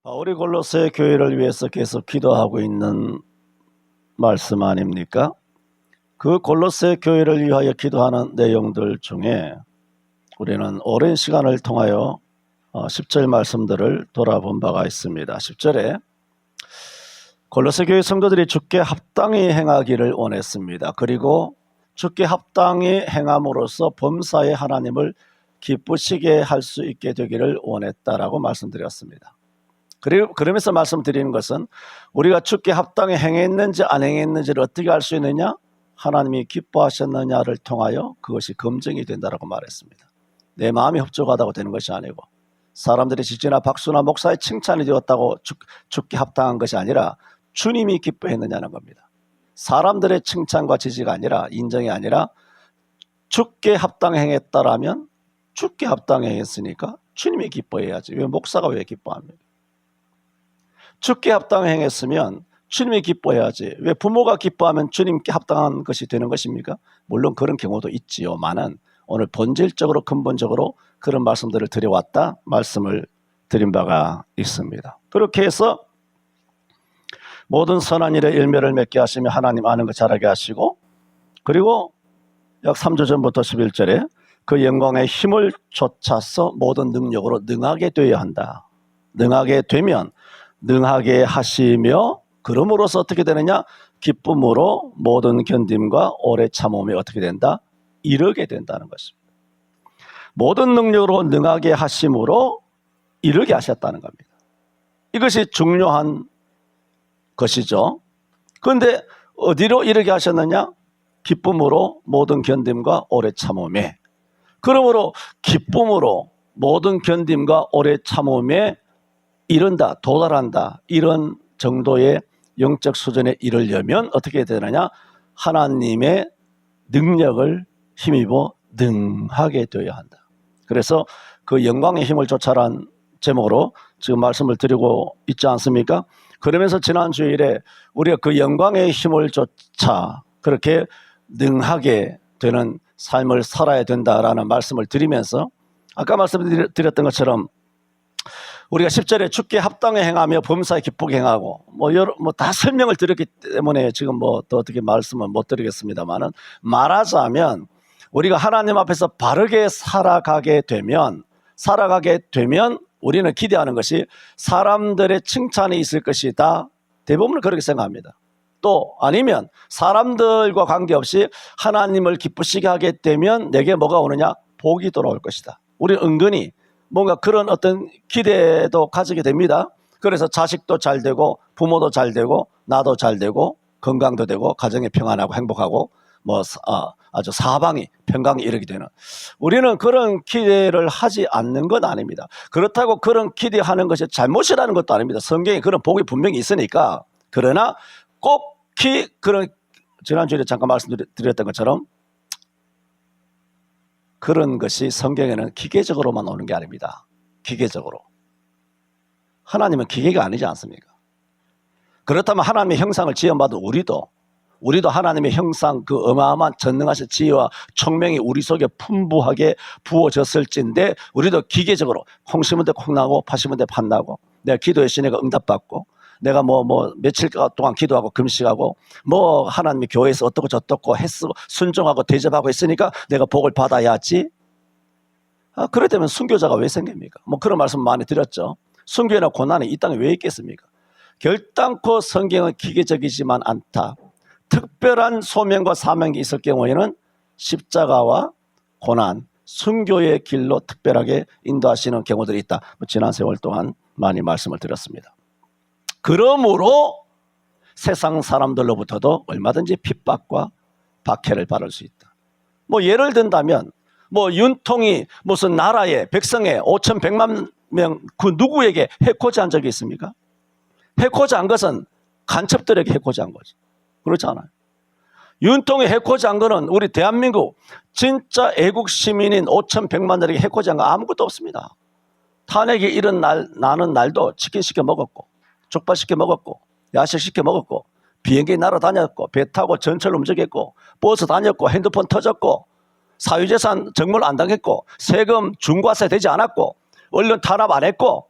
우리 골로새 교회를 위해서 계속 기도하고 있는 말씀 아닙니까? 그 골로새 교회를 위하여 기도하는 내용들 중에 우리는 오랜 시간을 통하여 10절 말씀들을 돌아본 바가 있습니다. 10절에 골로새 교회 성도들이 주께 합당히 행하기를 원했습니다. 그리고 주께 합당히 행함으로써 범사에 하나님을 기쁘시게 할 수 있게 되기를 원했다라고 말씀드렸습니다. 그러면서 말씀드리는 것은 우리가 주께 합당히 행했는지 안 행했는지를 어떻게 알 수 있느냐? 하나님이 기뻐하셨느냐를 통하여 그것이 검증이 된다고 말했습니다. 내 마음이 흡족하다고 되는 것이 아니고 사람들의 지지나 박수나 목사의 칭찬이 되었다고 주께 합당한 것이 아니라 주님이 기뻐했느냐는 겁니다. 사람들의 칭찬과 지지가 아니라 인정이 아니라 주께 합당히 행했다라면 주께 합당히 행했으니까 주님이 기뻐해야지. 왜 목사가 왜 기뻐합니까? 주께 합당히 행했으면 주님이 기뻐해야지. 왜 부모가 기뻐하면 주님께 합당한 것이 되는 것입니까? 물론 그런 경우도 있지요만은 오늘 본질적으로 근본적으로 그런 말씀들을 드려왔다 말씀을 드린 바가 있습니다. 그렇게 해서 모든 선한 일에 열매를 맺게 하시며 하나님 아는 것 잘하게 하시고, 그리고 약 3주 전부터 11절에 그 영광의 힘을 쫓아서 모든 능력으로 능하게 되어야 한다. 능하게 되면 능하게 하시며 그럼으로써 어떻게 되느냐? 기쁨으로 모든 견딤과 오래 참음이 어떻게 된다? 이르게 된다는 것입니다. 모든 능력으로 능하게 하심으로 이르게 하셨다는 겁니다. 이것이 중요한 것이죠. 그런데 어디로 이르게 하셨느냐? 기쁨으로 모든 견딤과 오래 참음에. 그러므로 기쁨으로 모든 견딤과 오래 참음에 이른다, 도달한다, 이런 정도의 영적 수준에 이르려면 어떻게 되느냐? 하나님의 능력을 힘입어 능하게 되어야 한다. 그래서 그 영광의 힘을 쫓아라는 제목으로 지금 말씀을 드리고 있지 않습니까? 그러면서 지난 주일에 우리가 그 영광의 힘을 쫓아 그렇게 능하게 되는 삶을 살아야 된다라는 말씀을 드리면서 아까 말씀드렸던 것처럼 우리가 10절에 주께 합당히 행하며 범사에 기쁘게 행하고 다 설명을 드렸기 때문에 지금 더 어떻게 말씀은 못 드리겠습니다만은, 말하자면 우리가 하나님 앞에서 바르게 살아가게 되면 우리는 기대하는 것이 사람들의 칭찬이 있을 것이다. 대부분은 그렇게 생각합니다. 또 아니면 사람들과 관계없이 하나님을 기쁘시게 하게 되면 내게 뭐가 오느냐? 복이 돌아올 것이다. 우리는 은근히 뭔가 그런 어떤 기대도 가지게 됩니다. 그래서 자식도 잘 되고 부모도 잘 되고 나도 잘 되고 건강도 되고 가정이 평안하고 행복하고 아주 사방이 평강이 이르게 되는, 우리는 그런 기대를 하지 않는 건 아닙니다. 그렇다고 그런 기대하는 것이 잘못이라는 것도 아닙니다. 성경에 그런 복이 분명히 있으니까. 그러나 꼭히 그런 지난주에 잠깐 말씀드렸던 것처럼 그런 것이 성경에는 기계적으로만 오는 게 아닙니다. 기계적으로. 하나님은 기계가 아니지 않습니까? 그렇다면 하나님의 형상을 지음받은 우리도 하나님의 형상, 그 어마어마한 전능하신 지혜와 총명이 우리 속에 풍부하게 부어졌을진데 우리도 기계적으로 콩 심은 데 콩 나고 파 심은 데 팥 나고, 내가 기도했으니 내가 응답받고, 내가 며칠 동안 기도하고 금식하고 하나님이 교회에서 어떻고 저떻고 했고 순종하고 대접하고 했으니까 내가 복을 받아야지. 그렇다면 순교자가 왜 생깁니까? 그런 말씀 많이 드렸죠. 순교나 고난이 이 땅에 왜 있겠습니까? 결단코 성경은 기계적이지만 않다. 특별한 소명과 사명이 있을 경우에는 십자가와 고난, 순교의 길로 특별하게 인도하시는 경우들이 있다. 지난 세월 동안 많이 말씀을 드렸습니다. 그러므로 세상 사람들로부터도 얼마든지 핍박과 박해를 받을 수 있다. 예를 든다면 윤통이 무슨 나라의 백성의 5,100만 명 그 누구에게 해코지한 적이 있습니까? 해코지한 것은 간첩들에게 해코지한 거죠. 그렇지 않아요? 윤통이 해코지한 거는 우리 대한민국 진짜 애국 시민인 5,100만들에게 해코지한 거 아무것도 없습니다. 탄핵이 나는 날도 치킨 시켜 먹었고 족발 시켜 먹었고 야식 시켜 먹었고 비행기 날아다녔고 배 타고 전철 움직였고 버스 다녔고 핸드폰 터졌고 사유재산 정물 안 당했고 세금 중과세 되지 않았고 언론 탄압 안 했고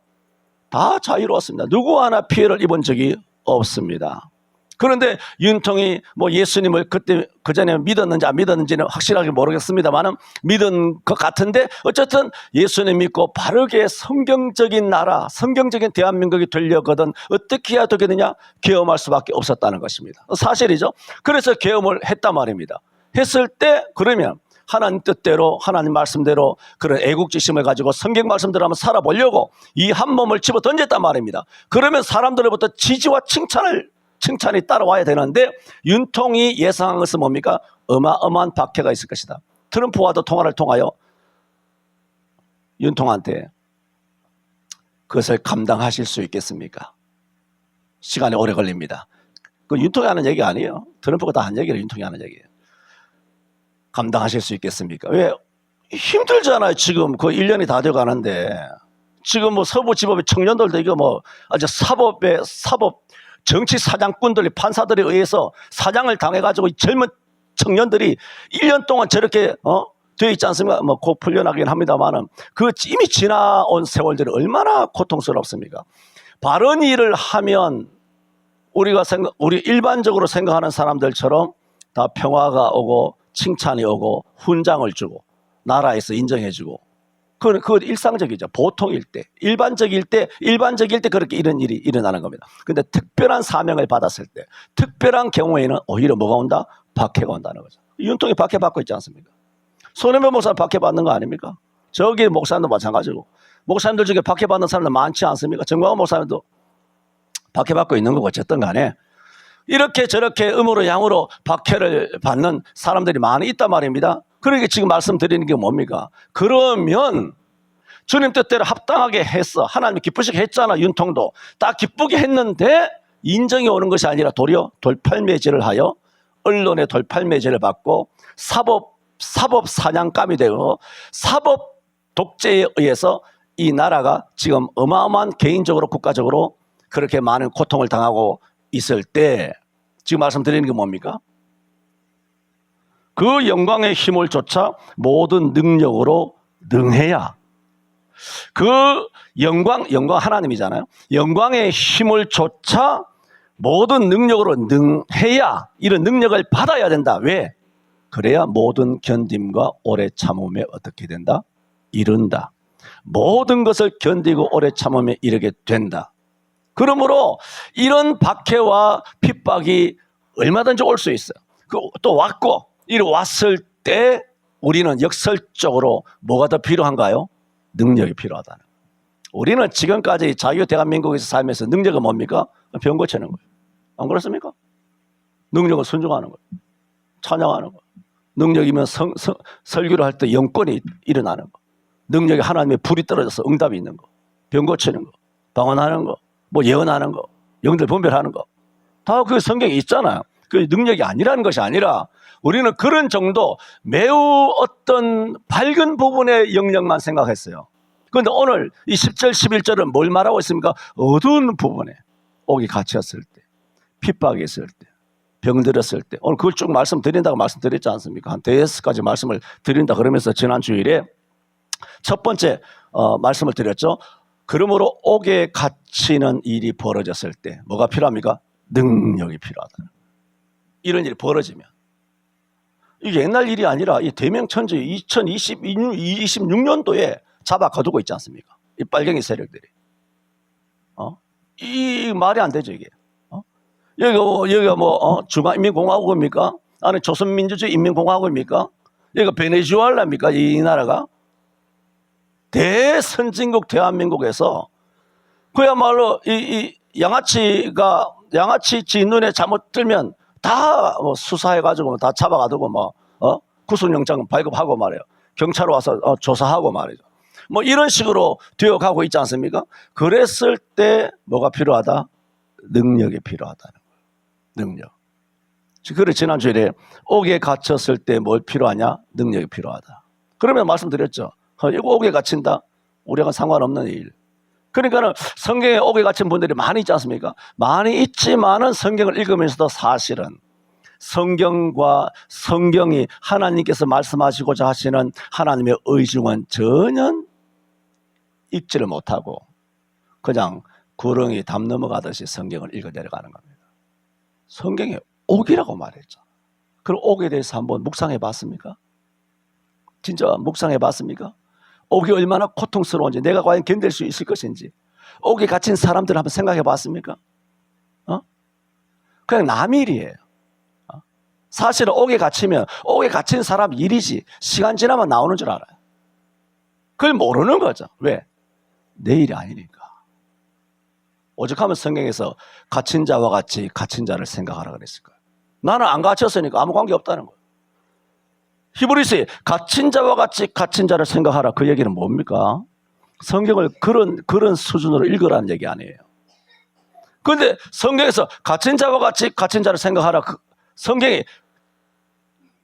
다 자유로웠습니다. 누구 하나 피해를 입은 적이 없습니다. 그런데 윤통이 뭐 예수님을 그때 그전에 믿었는지 안 믿었는지는 확실하게 모르겠습니다만 믿은 것 같은데 어쨌든 예수님 믿고 바르게 성경적인 나라, 성경적인 대한민국이 되려거든 어떻게 해야 되겠느냐? 계엄할 수밖에 없었다는 것입니다. 사실이죠. 그래서 계엄을 했단 말입니다. 했을 때 그러면 하나님 뜻대로 하나님 말씀대로 그런 애국지심을 가지고 성경 말씀대로 한번 살아보려고 이 한 몸을 집어 던졌단 말입니다. 그러면 사람들로부터 지지와 칭찬이 따라와야 되는데 윤통이 예상한 것은 뭡니까? 어마어마한 박해가 있을 것이다. 트럼프와도 통화를 통하여 윤통한테 그것을 감당하실 수 있겠습니까? 시간이 오래 걸립니다. 그 윤통이 하는 얘기 아니에요. 트럼프가 다 한 얘기를 윤통이 하는 얘기예요. 감당하실 수 있겠습니까? 왜? 힘들잖아요. 지금 거의 1년이 다 돼 가는데 지금 뭐 서부지법의 청년들도 이거 뭐 아주 사법 정치 사장꾼들이 판사들에 의해서 사장을 당해가지고 젊은 청년들이 1년 동안 저렇게 되어 있지 않습니까? 뭐 곧 풀려나긴 합니다만은 그 이미 지나온 세월들이 얼마나 고통스럽습니까? 바른 일을 하면 우리 일반적으로 생각하는 사람들처럼 다 평화가 오고 칭찬이 오고 훈장을 주고 나라에서 인정해주고 그건 일상적이죠. 보통일 때, 일반적일 때 그렇게 이런 일이 일어나는 겁니다. 근데 특별한 사명을 받았을 때, 특별한 경우에는 오히려 뭐가 온다? 박해가 온다는 거죠. 윤통이 박해받고 있지 않습니까? 손해배 목사님 박해받는 거 아닙니까? 저기 목사님도 마찬가지고. 목사님들 중에 박해받는 사람들 많지 않습니까? 정광훈 목사님도 박해받고 있는 거고 어쨌든 간에 이렇게 저렇게 음으로 양으로 박해를 받는 사람들이 많이 있단 말입니다. 그러니까 지금 말씀드리는 게 뭡니까? 그러면 주님 뜻대로 합당하게 했어. 하나님 기쁘시게 했잖아. 윤통도. 딱 기쁘게 했는데 인정이 오는 것이 아니라 도리어 돌팔매질을 하여 언론의 돌팔매질을 받고 사법 사냥감이 되고 사법 독재에 의해서 이 나라가 지금 어마어마한 개인적으로 국가적으로 그렇게 많은 고통을 당하고 있을 때 지금 말씀드리는 게 뭡니까? 그 영광의 힘을 쫓아 모든 능력으로 능해야 그 영광 하나님이잖아요. 영광의 힘을 쫓아 모든 능력으로 능해야 이런 능력을 받아야 된다. 왜? 그래야 모든 견딤과 오래 참음에 어떻게 된다? 이른다. 모든 것을 견디고 오래 참음에 이르게 된다. 그러므로 이런 박해와 핍박이 얼마든지 올 수 있어요. 또 왔고 이리 왔을 때 우리는 역설적으로 뭐가 더 필요한가요? 능력이 필요하다는 거예요. 우리는 지금까지 자유 대한민국에서 살면서 능력은 뭡니까? 병 고치는 거예요. 안 그렇습니까? 능력은 순종하는 거예요. 찬양하는 거예요. 능력이면 설교를 할 때 영권이 일어나는 거. 능력이 하나님의 불이 떨어져서 응답이 있는 거. 병 고치는 거. 방언하는 거. 뭐 예언하는 거. 영들 분별하는 거. 다 그 성경에 있잖아요. 그 능력이 아니라는 것이 아니라 우리는 그런 정도 매우 어떤 밝은 부분의 영역만 생각했어요. 그런데 오늘 이 10절 11절은 뭘 말하고 있습니까? 어두운 부분에 옥이 갇혔을 때, 핍박이 있을 때, 병들었을 때 오늘 그걸 쭉 말씀드린다고 말씀드렸지 않습니까? 한 대여섯까지 말씀을 드린다 그러면서 지난 주일에 첫 번째 말씀을 드렸죠. 그러므로 옥에 갇히는 일이 벌어졌을 때 뭐가 필요합니까? 능력이 필요하다. 이런 일이 벌어지면 이게 옛날 일이 아니라 이 대명천지 2026년도에 잡아 거두고 있지 않습니까? 이 빨갱이 세력들이. 이 말이 안 되죠, 이게. 여기가 중화인민공화국입니까? 아니, 조선민주주의 인민공화국입니까? 여기가 베네수엘라입니까? 이 나라가? 대선진국 대한민국에서 그야말로 이 양아치 지 눈에 잘못 들면 다 수사해가지고 다 잡아가지고 구속영장 발급하고 말이에요. 경찰 와서 조사하고 말이죠. 뭐 이런 식으로 되어가고 있지 않습니까? 그랬을 때 뭐가 필요하다? 능력이 필요하다는 거예요. 능력. 그래 지난주에 옥에 갇혔을 때 뭘 필요하냐? 능력이 필요하다. 그러면 말씀드렸죠. 이거 옥에 갇힌다? 우리가 상관없는 일. 그러니까는 성경에 옥에 갇힌 분들이 많이 있지 않습니까? 많이 있지만은 성경을 읽으면서도 사실은 성경과 성경이 하나님께서 말씀하시고자 하시는 하나님의 의중은 전혀 읽지를 못하고 그냥 구렁이 담 넘어가듯이 성경을 읽어 내려가는 겁니다. 성경에 옥이라고 말했죠. 그럼 옥에 대해서 한번 묵상해 봤습니까? 진짜 묵상해 봤습니까? 옥이 얼마나 고통스러운지, 내가 과연 견딜 수 있을 것인지, 옥에 갇힌 사람들 한번 생각해 봤습니까? 그냥 남 일이에요. 사실은 옥에 갇히면 옥에 갇힌 사람 일이지, 시간 지나면 나오는 줄 알아요. 그걸 모르는 거죠. 왜? 내 일이 아니니까. 오죽하면 성경에서 갇힌 자와 같이 갇힌 자를 생각하라 그랬을 거예요. 나는 안 갇혔으니까 아무 관계 없다는 거예요. 히브리서에 갇힌 자와 같이 갇힌 자를 생각하라, 그 얘기는 뭡니까? 성경을 그런 수준으로 읽으라는 얘기 아니에요. 그런데 성경에서 갇힌 자와 같이 갇힌 자를 생각하라, 성경이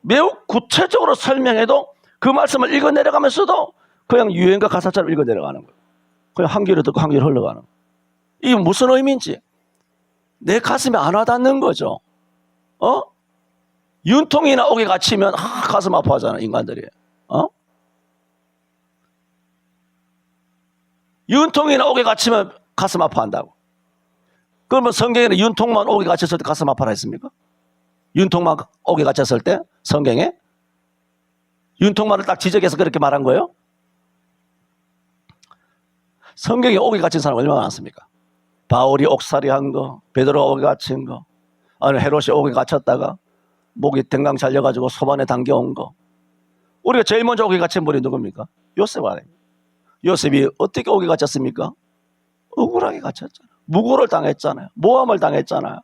매우 구체적으로 설명해도 그 말씀을 읽어 내려가면서도 그냥 유행가 가사처럼 읽어 내려가는 거예요. 그냥 한 귀로 듣고 한 귀로 흘러가는 거예요. 이게 무슨 의미인지 내 가슴에 안 와닿는 거죠. 윤통이나 옥에 갇히면 가슴 아파하잖아, 인간들이. 윤통이나 옥에 갇히면 가슴 아파한다고. 그러면 성경에는 윤통만 옥에 갇혔을 때 가슴 아파라 했습니까? 윤통만 옥에 갇혔을 때 성경에 윤통만을 딱 지적해서 그렇게 말한 거예요? 성경에 옥에 갇힌 사람 얼마나 많습니까? 바울이 옥살이한 거, 베드로가 옥에 갇힌 거, 아니 헤롯이 옥에 갇혔다가 목이 댕강 잘려가지고 소반에 당겨온 거. 우리가 제일 먼저 옥에 갇힌 분이 누굽니까? 요셉 아닙니까? 요셉이 어떻게 옥에 갇혔습니까? 억울하게 갇혔잖아요. 무고를 당했잖아요. 모함을 당했잖아요.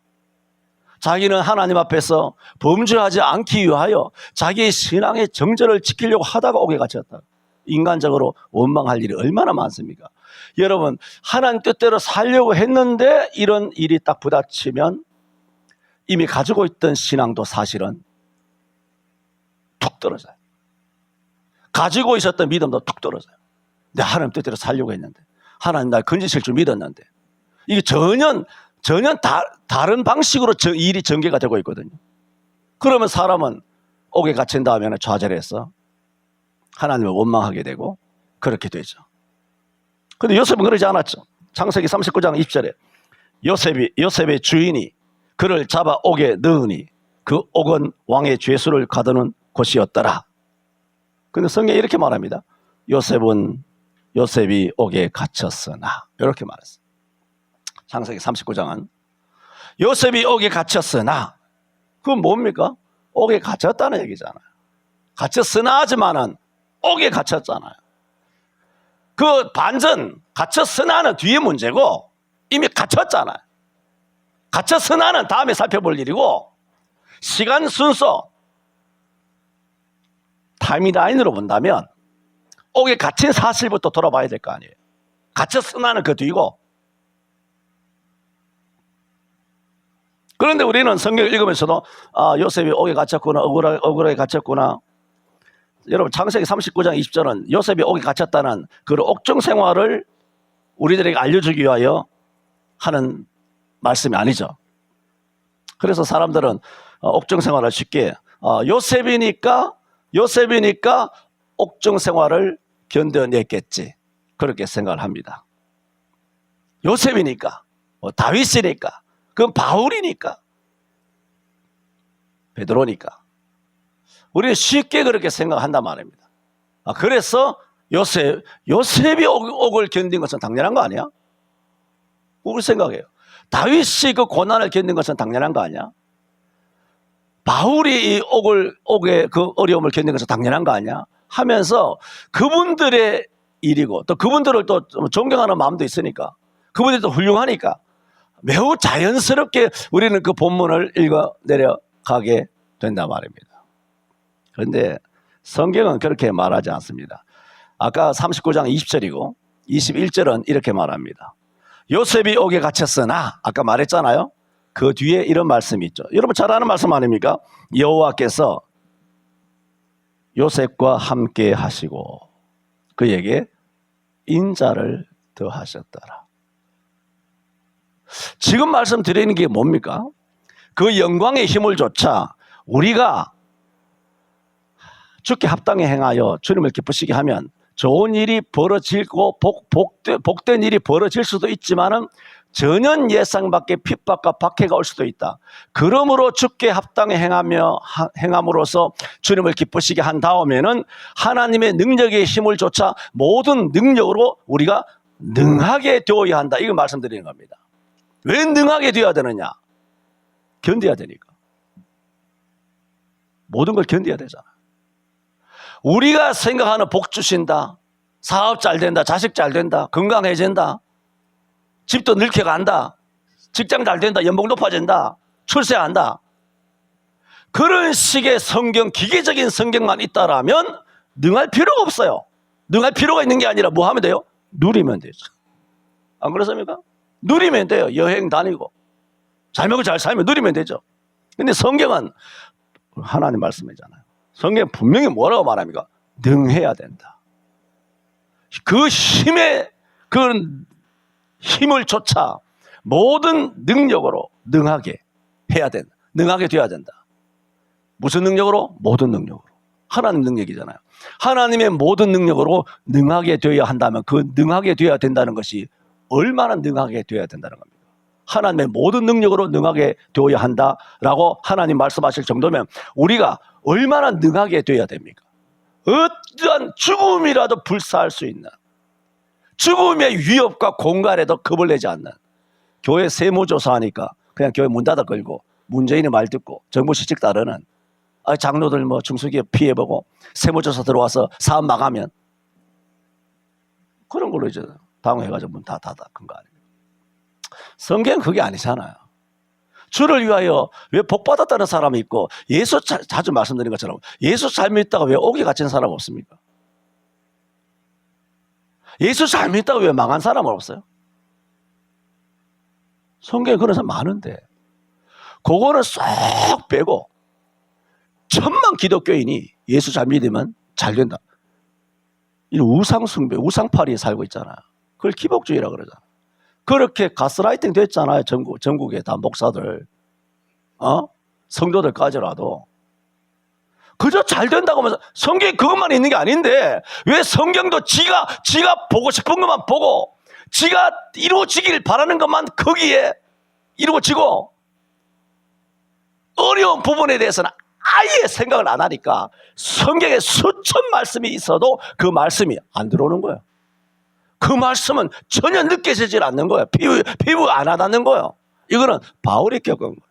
자기는 하나님 앞에서 범죄하지 않기 위하여 자기의 신앙의 정절을 지키려고 하다가 옥에 갇혔다. 인간적으로 원망할 일이 얼마나 많습니까? 여러분, 하나님 뜻대로 살려고 했는데 이런 일이 딱 부닥치면 이미 가지고 있던 신앙도 사실은 툭 떨어져요. 가지고 있었던 믿음도 툭 떨어져요. 내가 하나님 뜻대로 살려고 했는데, 하나님 날 건지실 줄 믿었는데, 이게 전혀 다른 방식으로 일이 전개가 되고 있거든요. 그러면 사람은 옥에 갇힌 다음에는 좌절해서 하나님을 원망하게 되고 그렇게 되죠. 그런데 요셉은 그러지 않았죠. 창세기 39장 20절에 요셉의 주인이 그를 잡아 옥에 넣으니 그 옥은 왕의 죄수를 가두는 곳이었더라. 그런데 성경에 이렇게 말합니다. 요셉이 옥에 갇혔으나, 이렇게 말했어요. 창세기 39장은 요셉이 옥에 갇혔으나, 그건 뭡니까? 옥에 갇혔다는 얘기잖아요. 갇혔으나 하지만은 옥에 갇혔잖아요. 그 반전, 갇혔으나는 뒤에 문제고 이미 갇혔잖아요. 갇혔으나는 다음에 살펴볼 일이고, 시간 순서 타임라인으로 본다면 옥에 갇힌 사실부터 돌아봐야 될 거 아니에요. 갇혔으나는 그 뒤고. 그런데 우리는 성경을 읽으면서도 요셉이 옥에 갇혔구나, 억울하게 갇혔구나. 여러분, 창세기 39장 20절은 요셉이 옥에 갇혔다는 그 옥중 생활을 우리들에게 알려주기 위하여 하는 말씀이 아니죠. 그래서 사람들은 옥중 생활을 쉽게 요셉이니까 옥중 생활을 견뎌냈겠지, 그렇게 생각을 합니다. 요셉이니까, 다윗이니까, 그건 바울이니까, 베드로니까. 우리는 쉽게 그렇게 생각한단 말입니다. 그래서 요셉이 옥을 견딘 것은 당연한 거 아니야? 우리 생각해요. 다윗이 그 고난을 견딘 것은 당연한 거 아니야? 바울이 이 옥의 그 어려움을 견딘 것은 당연한 거 아니야? 하면서 그분들의 일이고, 또 그분들을 또 존경하는 마음도 있으니까, 그분들이 또 훌륭하니까 매우 자연스럽게 우리는 그 본문을 읽어 내려가게 된단 말입니다. 그런데 성경은 그렇게 말하지 않습니다. 아까 39장 20절이고 21절은 이렇게 말합니다. 요셉이 옥에 갇혔으나, 아까 말했잖아요. 그 뒤에 이런 말씀이 있죠. 여러분 잘 아는 말씀 아닙니까? 여호와께서 요셉과 함께 하시고 그에게 인자를 더하셨더라. 지금 말씀드리는 게 뭡니까? 그 영광의 힘을 조차 우리가 주께 합당히 행하여 주님을 기쁘시게 하면 좋은 일이 벌어지고 복된 일이 벌어질 수도 있지만은 전혀 예상 밖의 핍박과 박해가 올 수도 있다. 그러므로 주께 합당히 행함으로써 주님을 기쁘시게 한 다음에는 하나님의 능력의 힘을 좇아 모든 능력으로 우리가 능하게 되어야 한다. 이거 말씀드리는 겁니다. 왜 능하게 되어야 되느냐? 견뎌야 되니까. 모든 걸 견뎌야 되잖아. 우리가 생각하는 복 주신다, 사업 잘 된다, 자식 잘 된다, 건강해진다, 집도 늙게 간다, 직장 잘 된다, 연봉 높아진다, 출세한다. 그런 식의 성경, 기계적인 성경만 있다라면 능할 필요가 없어요. 능할 필요가 있는 게 아니라 뭐 하면 돼요? 누리면 되죠. 안 그렇습니까? 누리면 돼요. 여행 다니고 잘 먹고 잘 살면 누리면 되죠. 근데 성경은 하나님 말씀이잖아요. 성경은 분명히 뭐라고 말합니까? 능해야 된다. 그 힘을 좇아 모든 능력으로 능하게 해야 된다. 능하게 되어야 된다. 무슨 능력으로? 모든 능력으로. 하나님 능력이잖아요. 하나님의 모든 능력으로 능하게 되어야 한다면 그 능하게 되어야 된다는 것이 얼마나 능하게 되어야 된다는 겁니다. 하나님의 모든 능력으로 능하게 되어야 한다라고 하나님 말씀하실 정도면 우리가 얼마나 능하게 되어야 됩니까? 어떠한 죽음이라도 불사할 수 있는, 죽음의 위협과 공갈에도 겁을 내지 않는, 교회 세무조사하니까 그냥 교회 문 닫아 걸고 문재인의 말 듣고 정부 시책 따르는 장로들 뭐 중소기업 피해보고 세무조사 들어와서 사업 망하면 그런 걸로 이제 방어해가지고 문 다 닫아 큰 거 아닙니까? 성경은 그게 아니잖아요. 주를 위하여 왜 복받았다는 사람이 있고 예수 자주 말씀드린 것처럼 예수 잘 믿다가 왜 옥에 갇힌 사람 없습니까? 예수 잘 믿다가 왜 망한 사람은 없어요? 성경에 그런 사람 많은데 그거는 쏙 빼고 1000만 기독교인이 예수 잘 믿으면 잘 된다. 이 우상숭배, 우상파리에 살고 있잖아요. 그걸 기복주의라고 그러잖아요. 그렇게 가스라이팅 됐잖아요. 전국에 다 목사들, 성도들까지라도. 그저 잘 된다고 하면서 성경에 그것만 있는 게 아닌데 왜 성경도 지가 보고 싶은 것만 보고 지가 이루어지길 바라는 것만 거기에 이루어지고 어려운 부분에 대해서는 아예 생각을 안 하니까 성경에 수천 말씀이 있어도 그 말씀이 안 들어오는 거예요. 그 말씀은 전혀 느껴지질 않는 거예요. 피부 안 와닿는 거예요. 이거는 바울이 겪은 거예요.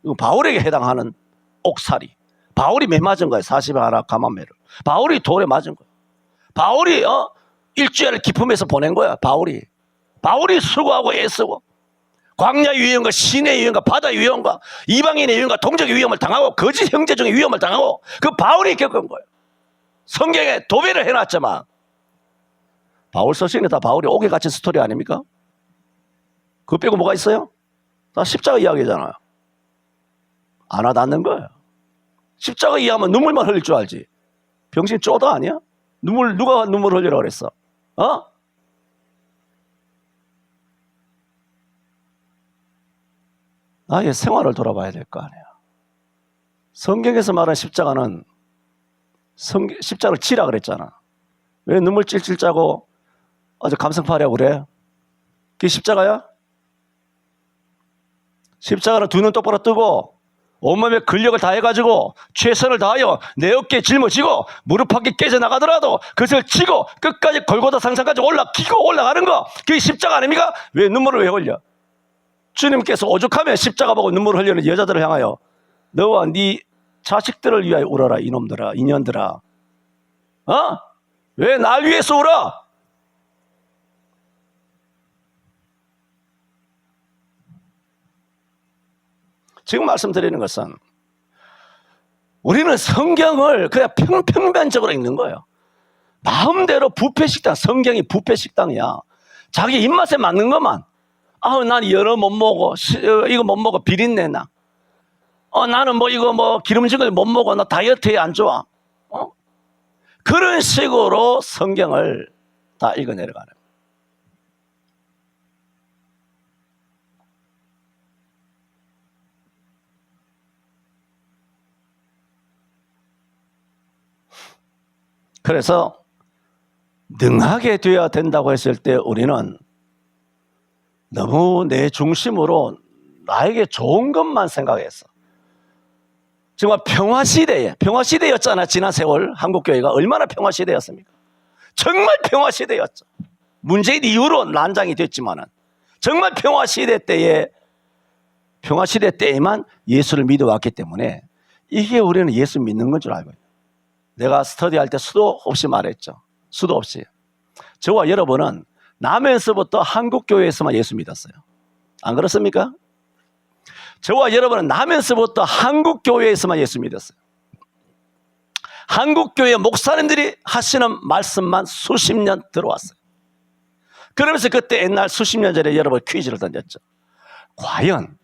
이건 바울에게 해당하는 옥살이. 바울이 매 맞은 거예요. 41 가만매를. 바울이 돌에 맞은 거예요. 바울이 일주일을 기품에서 보낸 거야. 바울이 수고하고 애쓰고 광야의 위험과 시내의 위험과 바다의 위험과 이방인의 위험과 동족의 위험을 당하고 거짓 형제중의 위험을 당하고 그 바울이 겪은 거예요. 성경에 도배를 해놨지만 바울 서신에 다 바울이 옥에 갇힌 스토리 아닙니까? 그거 빼고 뭐가 있어요? 다 십자가 이야기잖아요. 안 와닿는 거예요. 십자가 이해하면 눈물만 흘릴 줄 알지. 병신 쪼다 아니야? 누가 눈물 흘리라고 그랬어? 나의 생활을 돌아봐야 될 거 아니야. 성경에서 말하는 십자가는 십자가를 치라 그랬잖아. 왜 눈물 찔찔 짜고 아주 감성파하려고 그래? 그게 십자가야? 십자가는 두 눈 똑바로 뜨고 온몸에 근력을 다해가지고 최선을 다하여 내 어깨에 짊어지고 무릎 한 개 깨져나가더라도 그것을 치고 끝까지 골고다 상상까지 기고 올라가는 거 그게 십자가 아닙니까? 왜 눈물을 왜 흘려? 주님께서 오죽하면 십자가 보고 눈물을 흘리는 여자들을 향하여 너와 네 자식들을 위하여 울어라 이놈들아 인연들아 왜 날 위해서 울어? 지금 말씀드리는 것은 우리는 성경을 그냥 평면적으로 읽는 거예요. 마음대로 뷔페식당, 성경이 뷔페식당이야. 자기 입맛에 맞는 것만. 난 연어 못 먹어. 이거 못 먹어. 비린내 나. 나는 이거 기름진 걸 못 먹어. 나 다이어트에 안 좋아. 그런 식으로 성경을 다 읽어 내려가는 거예요. 그래서 능하게 되어야 된다고 했을 때 우리는 너무 내 중심으로 나에게 좋은 것만 생각했어. 정말 평화시대였잖아. 지난 세월 한국교회가 얼마나 평화시대였습니까? 정말 평화시대였죠. 문재인 이후로 난장이 됐지만은 정말 평화시대 때에만 예수를 믿어왔기 때문에 이게 우리는 예수 믿는 건 줄 알고 있어요. 내가 스터디할 때 수도 없이 말했죠. 수도 없이. 저와 여러분은 나면서부터 한국교회에서만 예수 믿었어요. 안 그렇습니까? 저와 여러분은 나면서부터 한국교회에서만 예수 믿었어요. 한국교회 목사님들이 하시는 말씀만 수십 년 들어왔어요. 그러면서 그때 옛날 수십 년 전에 여러분 퀴즈를 던졌죠. 과연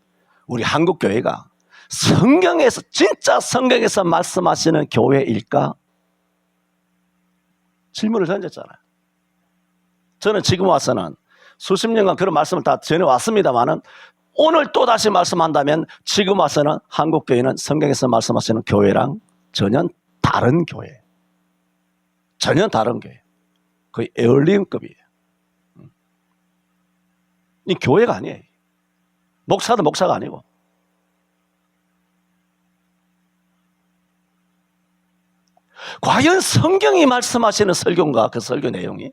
우리 한국교회가 성경에서 진짜 성경에서 말씀하시는 교회일까? 질문을 던졌잖아요. 저는 지금 와서는 수십 년간 그런 말씀을 다 전해왔습니다만은 오늘 또 다시 말씀한다면 지금 와서는 한국교회는 성경에서 말씀하시는 교회랑 전혀 다른 교회. 전혀 다른 교회. 거의 에어리언급이에요. 이 교회가 아니에요. 목사도 목사가 아니고. 과연 성경이 말씀하시는 설교인가? 그 설교 내용이?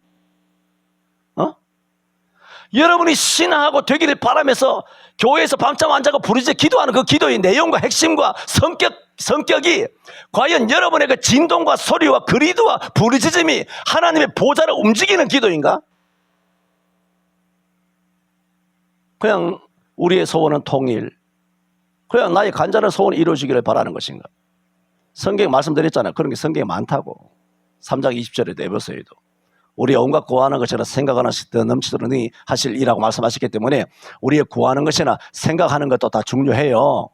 여러분이 신앙하고 되기를 바라면서 교회에서 밤잠 안 자고 부르짖어 기도하는 그 기도의 내용과 핵심과 성격이 과연 여러분의 그 진동과 소리와 그리드와 부르짖음이 하나님의 보좌를 움직이는 기도인가? 그냥 우리의 소원은 통일, 그냥 나의 간절한 소원이 이루어지기를 바라는 것인가? 성경에 말씀드렸잖아요. 그런 게 성경에 많다고. 3장 20절에도 에베소에도 우리의 온갖 구하는 것이나 생각하는 것이 더 넘치도록 하실 일이라고 말씀하셨기 때문에 우리의 구하는 것이나 생각하는 것도 다 중요해요.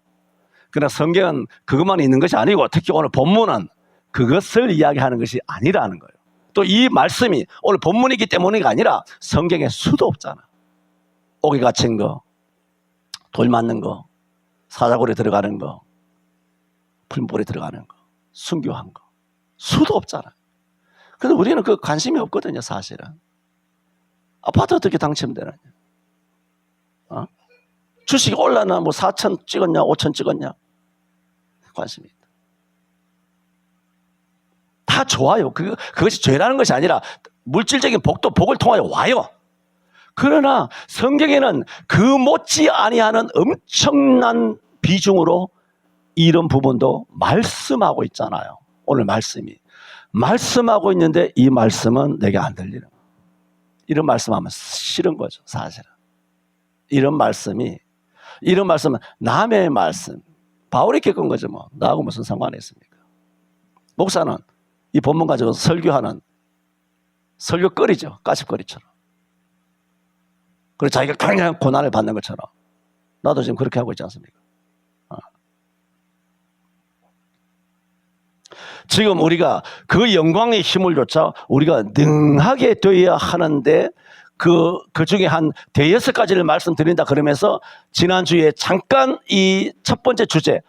그러나 성경은 그것만 있는 것이 아니고 특히 오늘 본문은 그것을 이야기하는 것이 아니라는 거예요. 또 이 말씀이 오늘 본문이기 때문이가 아니라 성경에 수도 없잖아. 옥에 갇힌 거, 돌 맞는 거, 사자굴에 들어가는 거, 풀물에 들어가는 거, 순교한 거 수도 없잖아. 근데 우리는 그 관심이 없거든요, 사실은. 아파트 어떻게 당첨되느냐? 주식이 올라나 뭐 4천 찍었냐, 5천 찍었냐? 관심이 있다. 다 좋아요. 그것이 죄라는 것이 아니라 물질적인 복도 복을 통하여 와요. 그러나 성경에는 그 못지 아니하는 엄청난 비중으로 이런 부분도 말씀하고 있잖아요. 오늘 말씀하고 있는데 이 말씀은 내게 안 들리는 거예요. 이런 말씀하면 싫은 거죠, 사실은. 이런 말씀은 남의 말씀. 바울이 겪은 거죠, 뭐. 나하고 무슨 상관이 있습니까? 목사는 이 본문 가지고 설교거리죠, 까십거리처럼. 그리고 자기가 굉장히 고난을 받는 것처럼. 나도 지금 그렇게 하고 있지 않습니까? 지금 우리가 그 영광의 힘을 조차 우리가 능하게 되어야 하는데 그 중에 한 대여섯 가지를 말씀드린다 그러면서 지난주에 잠깐 이 첫 번째 주제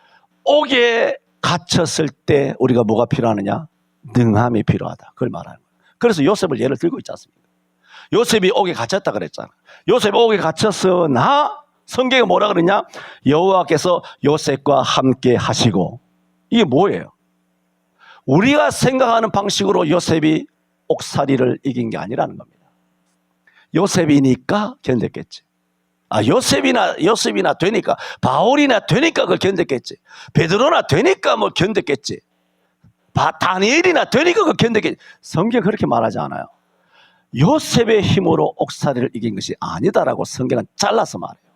옥에 갇혔을 때 우리가 뭐가 필요하느냐? 능함이 필요하다. 그걸 말하는 거예요. 그래서 요셉을 예를 들고 있지 않습니까? 요셉이 옥에 갇혔다 그랬잖아. 요셉이 옥에 갇혔으나 성경에 뭐라 그러냐? 여호와께서 요셉과 함께 하시고. 이게 뭐예요? 우리가 생각하는 방식으로 요셉이 옥살이를 이긴 게 아니라는 겁니다. 요셉이니까 견뎠겠지. 요셉이나 되니까, 바울이나 되니까 그걸 견뎠겠지. 베드로나 되니까 뭐 견뎠겠지. 다니엘이나 되니까 그걸 견뎠겠지. 성경 그렇게 말하지 않아요. 요셉의 힘으로 옥살이를 이긴 것이 아니다라고 성경은 잘라서 말해요.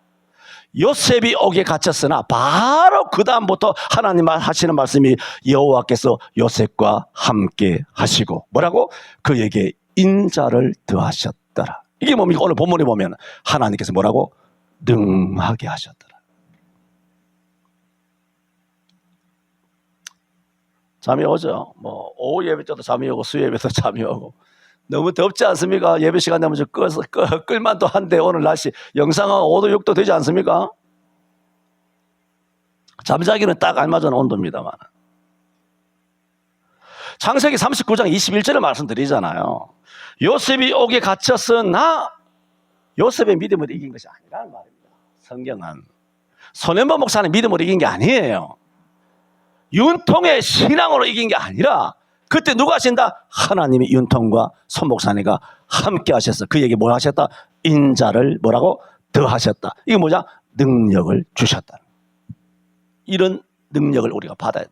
요셉이 옥에 갇혔으나 바로 그 다음부터 하나님 하시는 말씀이 여호와께서 요셉과 함께 하시고 뭐라고? 그에게 인자를 더하셨더라. 이게 뭡니까? 오늘 본문에 보면 하나님께서 뭐라고? 능하게 하셨더라. 잠이 오죠. 뭐 오후 예배 때도 잠이 오고 수요 예배 때도 잠이 오고. 너무 덥지 않습니까? 예배 시간 되면 좀 끌만도 한데 오늘 날씨 영상은 5도 6도 되지 않습니까? 잠자기는 딱 알맞은 온도입니다만. 창세기 39장 21절을 말씀드리잖아요. 요셉이 옥에 갇혔으나 요셉의 믿음으로 이긴 것이 아니라는 말입니다. 성경은 손해보 목사는 믿음으로 이긴 게 아니에요. 윤통의 신앙으로 이긴 게 아니라 그때 누가 하신다? 하나님이 윤통과 손 목사님과 함께 하셔서 그에게 뭐 하셨다? 인자를 뭐라고? 더하셨다. 이게 뭐냐? 능력을 주셨다. 이런 능력을 우리가 받아야 돼.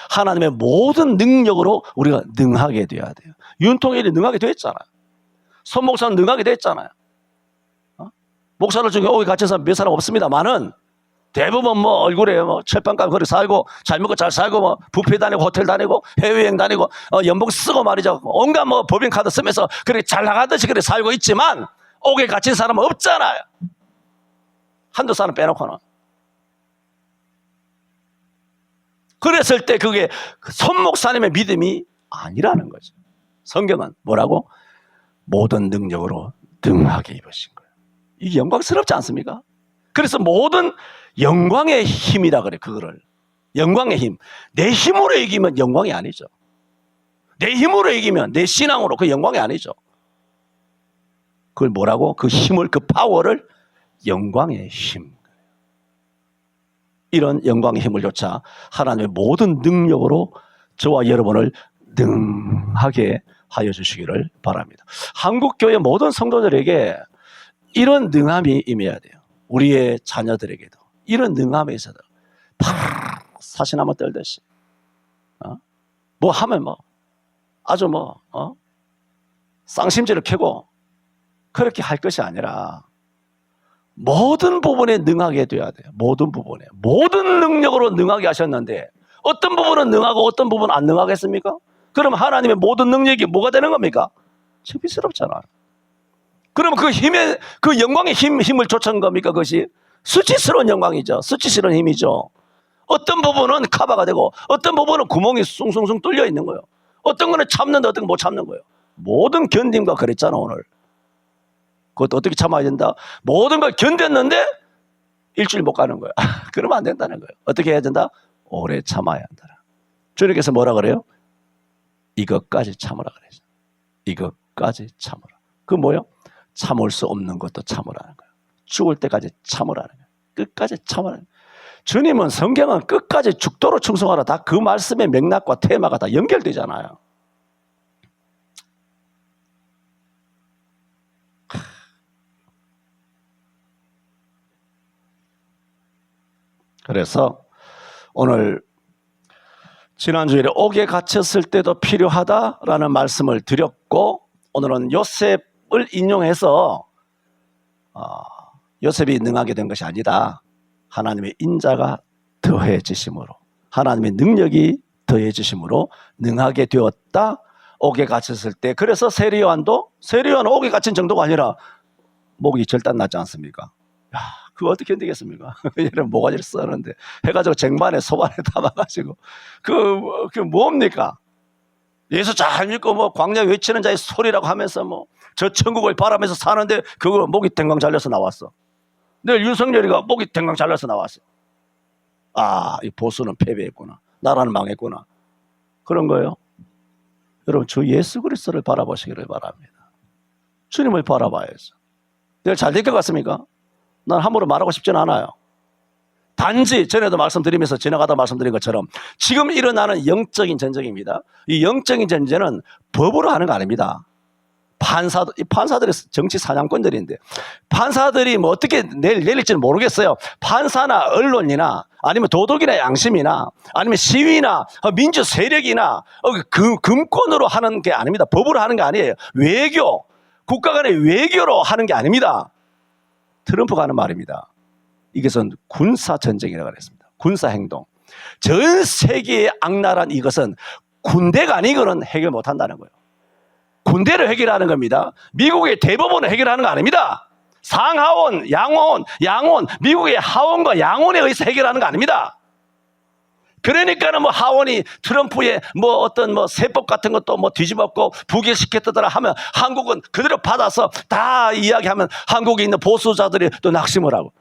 하나님의 모든 능력으로 우리가 능하게 돼야 돼요. 윤통일이 능하게 됐잖아요. 손 목사는 능하게 됐잖아요. 목사들 중에 옥에 갇혀서 몇 사람 없습니다만은 대부분 뭐 얼굴에 뭐 철판값 그렇게 살고 잘 먹고 잘 살고 뭐 뷔페 다니고 호텔 다니고 해외여행 다니고 연봉 쓰고 말이죠. 온갖 뭐 법인카드 쓰면서 그렇게 잘 나가듯이 그렇게 살고 있지만 옥에 갇힌 사람은 없잖아요. 한두 사람 빼놓고는. 그랬을 때 그게 손 목사님의 믿음이 아니라는 거죠. 성경은 뭐라고? 모든 능력으로 능하게 입으신 거예요. 이게 영광스럽지 않습니까? 그래서 모든 영광의 힘이라 그래. 그거를 영광의 힘. 내 힘으로 이기면 영광이 아니죠. 내 힘으로 이기면 내 신앙으로 그 영광이 아니죠. 그걸 뭐라고? 그 힘을, 그 파워를 영광의 힘. 이런 영광의 힘을 조차 하나님의 모든 능력으로 저와 여러분을 능하게 하여 주시기를 바랍니다. 한국교회 모든 성도들에게 이런 능함이 임해야 돼요. 우리의 자녀들에게도 이런 능함에 있어서 사시나무 떨듯이 뭐 하면 뭐 아주 뭐 쌍심지를 켜고 그렇게 할 것이 아니라 모든 부분에 능하게 돼야 돼요. 모든 부분에. 모든 능력으로 능하게 하셨는데 어떤 부분은 능하고 어떤 부분은 안 능하겠습니까? 그럼 하나님의 모든 능력이 뭐가 되는 겁니까? 창피스럽잖아요. 그러면 그 힘의, 그 영광의 힘을 쫓은 겁니까? 그것이 수치스러운 영광이죠. 수치스러운 힘이죠. 어떤 부분은 카바가 되고 어떤 부분은 구멍이 숭숭숭 뚫려 있는 거예요. 어떤 거는 참는데 어떤 건 못 참는 거예요. 모든 견딤과 그랬잖아 오늘. 그것도 어떻게 참아야 된다? 모든 걸 견뎠는데 일주일 못 가는 거예요. 그러면 안 된다는 거예요. 어떻게 해야 된다? 오래 참아야 한다. 주님께서 뭐라 그래요? 이것까지 참으라 그래요. 이것까지 참으라. 그 뭐요? 참을 수 없는 것도 참으라는 거예요. 죽을 때까지 참으라는 거예요. 끝까지 참으라는 거예요. 주님은 성경은 끝까지 죽도록 충성하라. 다 그 말씀의 맥락과 테마가 다 연결되잖아요. 그래서 오늘 지난주에 옥에 갇혔을 때도 필요하다라는 말씀을 드렸고 오늘은 요셉을 인용해서 요셉이 능하게 된 것이 아니다. 하나님의 인자가 더해지심으로 하나님의 능력이 더해지심으로 능하게 되었다. 옥에 갇혔을 때. 그래서 세리요한도 세리요한은 옥에 갇힌 정도가 아니라 목이 절단 났지 않습니까? 야, 그거 어떻게 견디겠습니까? 얘는 모가지를 써는데 해가지고 쟁반에 소반에 담아가지고 그 뭡니까? 예수 잘 믿고 뭐 광야 외치는 자의 소리라고 하면서 뭐 저 천국을 바라면서 사는데 그거 목이 댕강 잘려서 나왔어. 내일 윤석열이가 목이 댕강 잘려서 나왔어. 아, 이 보수는 패배했구나. 나라는 망했구나. 그런 거예요. 여러분 주 예수 그리스도를 바라보시기를 바랍니다. 주님을 바라봐야죠. 내일 잘 될 것 같습니까? 난 함부로 말하고 싶지는 않아요. 단지 전에도 말씀드리면서 지나가다 말씀드린 것처럼 지금 일어나는 영적인 전쟁입니다. 이 영적인 전쟁은 법으로 하는 거 아닙니다. 판사들이 정치 사냥꾼들인데 판사들이 뭐 어떻게 내릴지는 모르겠어요. 판사나 언론이나 아니면 도덕이나 양심이나 아니면 시위나 민주 세력이나 금권으로 하는 게 아닙니다. 법으로 하는 게 아니에요. 외교, 국가 간의 외교로 하는 게 아닙니다. 트럼프가 하는 말입니다. 이것은 군사전쟁이라고 그랬습니다. 군사행동. 전 세계의 악랄한 이것은 군대가 아니고는 해결 못한다는 거예요. 군대를 해결하는 겁니다. 미국의 대법원을 해결하는 거 아닙니다. 상하원, 양원, 미국의 하원과 양원에 의해서 해결하는 거 아닙니다. 그러니까는 뭐 하원이 트럼프의 뭐 어떤 뭐 세법 같은 것도 뭐 뒤집었고 부결시켰더라 하면 한국은 그대로 받아서 다 이야기하면 한국에 있는 보수자들이 또 낙심을 하고.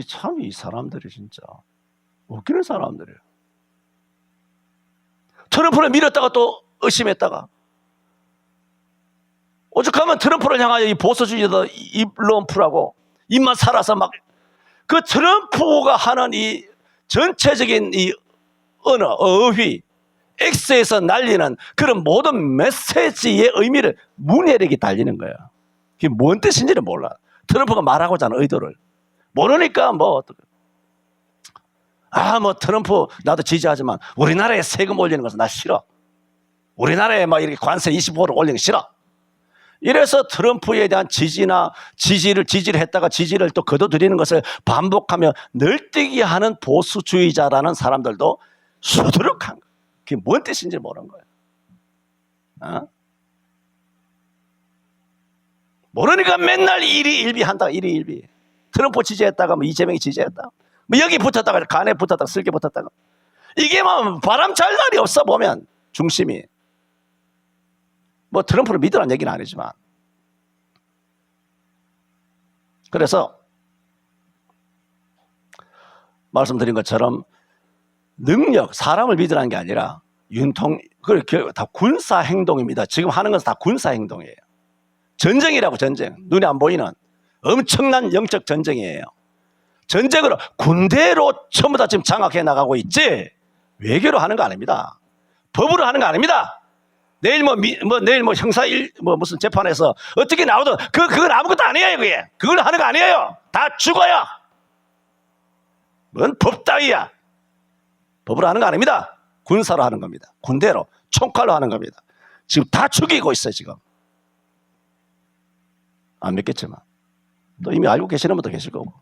참 이 사람들이 진짜 웃기는 사람들이에요. 트럼프를 밀었다가 또 의심했다가 오죽하면 트럼프를 향하여 이 보수주의자들 입론 풀하고 입만 살아서 막 그 트럼프가 하는 이 전체적인 이 언어, 어휘, X에서 날리는 그런 모든 메시지의 의미를 문해력이 달리는 거예요. 그게 뭔 뜻인지를 몰라. 트럼프가 말하고자 하는 의도를 모르니까 뭐 트럼프 나도 지지하지만 우리나라에 세금 올리는 것은 나 싫어. 우리나라에 막 이렇게 관세 25% 올리는 거 싫어. 이래서 트럼프에 대한 지지를 했다가 지지를 또 거둬들이는 것을 반복하며 널뛰기 하는 보수주의자라는 사람들도 수두룩한 거예요. 그게 뭔 뜻인지 모르는 거예요. 어? 모르니까 맨날 일희일비 한다. 일희일비. 트럼프 지지했다가 뭐 이재명이 지지했다. 뭐 여기 붙었다가 간에 붙었다가 슬게 붙었다가. 이게 뭐 바람 잘 날이 없어 보면 중심이. 뭐 트럼프를 믿으라는 얘기는 아니지만. 그래서 말씀드린 것처럼 능력, 사람을 믿으라는 게 아니라 다 군사 행동입니다. 지금 하는 것은 다 군사 행동이에요. 전쟁이라고 전쟁. 눈에 안 보이는 엄청난 영적 전쟁이에요. 전쟁으로 군대로 전부 다 지금 장악해 나가고 있지 외교로 하는 거 아닙니다. 법으로 하는 거 아닙니다. 내일 내일 형사 무슨 재판에서 어떻게 나오든 그건 아무것도 아니에요. 그걸 하는 거 아니에요. 다 죽어요. 뭔 법 따위야. 법으로 하는 거 아닙니다. 군사로 하는 겁니다. 군대로 총칼로 하는 겁니다. 지금 다 죽이고 있어요. 지금 안 믿겠지만 또 이미 알고 계시는 분도 계실 거고.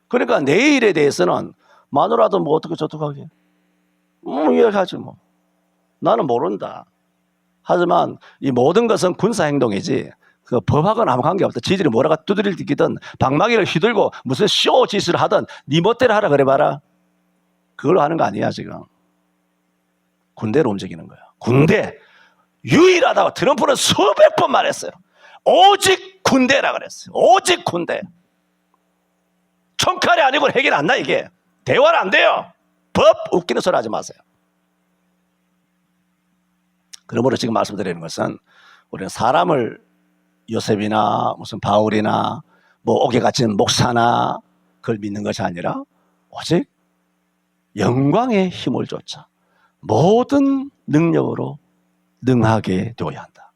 그러니까 내일에 대해서는 마누라도 뭐 어떻게 저떻게 하게 이해하지 뭐. 나는 모른다. 하지만 이 모든 것은 군사 행동이지 그 법하고는 아무 관계없다. 지들이 뭐라가 두드릴 뜯기든 방망이를 휘둘고 무슨 쇼 짓을 하든 네 멋대로 하라 그래봐라. 그걸로 하는 거 아니야 지금. 군대로 움직이는 거야. 군대. 유일하다고 트럼프는 수백 번 말했어요. 오직 군대라 그랬어요. 오직 군대. 총칼이 아니고 해결 안 나 이게. 대화는 안 돼요. 법 웃기는 소리 하지 마세요. 그러므로 지금 말씀드리는 것은 우리는 사람을 요셉이나 무슨 바울이나 뭐 옥에 갇힌 목사나 그걸 믿는 것이 아니라 오직 영광의 힘을 쫓아 모든 능력으로 능하게 되어야 한다.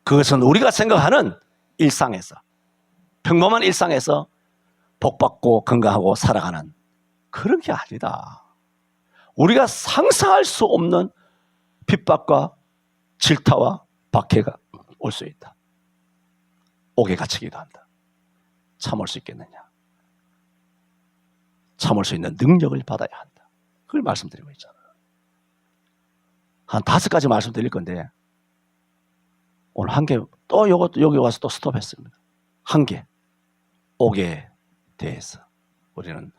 그것은 우리가 생각하는 일상에서 평범한 일상에서 복받고 건강하고 살아가는 그런 게 아니다. 우리가 상상할 수 없는 핍박과 질타와 박해가 올 수 있다. 옥에 갇히기도 한다. 참을 수 있겠느냐? 참을 수 있는 능력을 받아야 한다. 그걸 말씀드리고 있잖아요. 한 5가지 말씀드릴 건데 오늘 한 개 또 여기 와서 또 스톱했습니다. 한 개. 옥에 대해서 우리는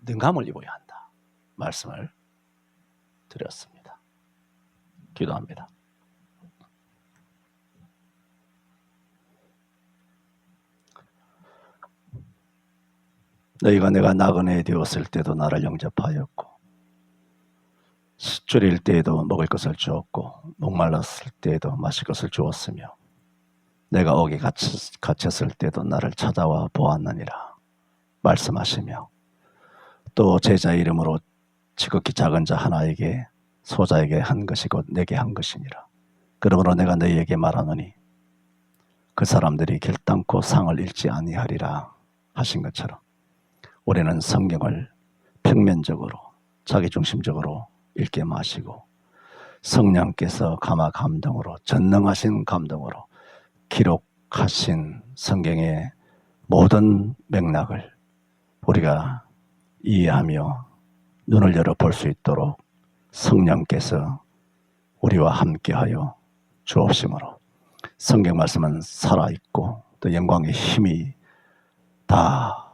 능함을 입어야 한다. 말씀을 드렸습니다. 기도합니다. 너희가 내가 나그네 되었을 때도 나를 영접하였고 줄일 때에도 먹을 것을 주었고 목말랐을 때에도 마실 것을 주었으며 내가 옥에 갇혔을 때도 나를 찾아와 보았느니라 말씀하시며 또 제자 이름으로 지극히 작은 자 하나에게 소자에게 한 것이 곧 내게 한 것이니라. 그러므로 내가 너희에게 말하노니 그 사람들이 결단코 상을 잃지 아니하리라 하신 것처럼 우리는 성경을 평면적으로 자기중심적으로 읽게 마시고 성령께서 감화 감동으로 전능하신 감동으로 기록하신 성경의 모든 맥락을 우리가 이해하며 눈을 열어 볼 수 있도록 성령께서 우리와 함께하여 주옵심으로 성경 말씀은 살아있고 또 영광의 힘이 다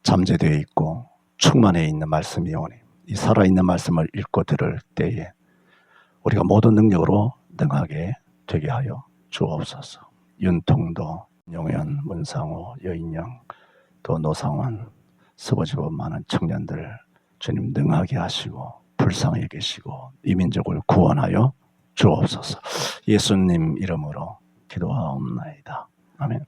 잠재되어 있고 충만해 있는 말씀이오니 이 살아있는 말씀을 읽고 들을 때에 우리가 모든 능력으로 능하게 되게 하여 주옵소서. 윤통도, 용현, 문상호, 여인영, 또 노상원, 서버지법 많은 청년들 주님 능하게 하시고 불쌍히 계시고 이 민족을 구원하여 주옵소서. 예수님 이름으로 기도하옵나이다. 아멘.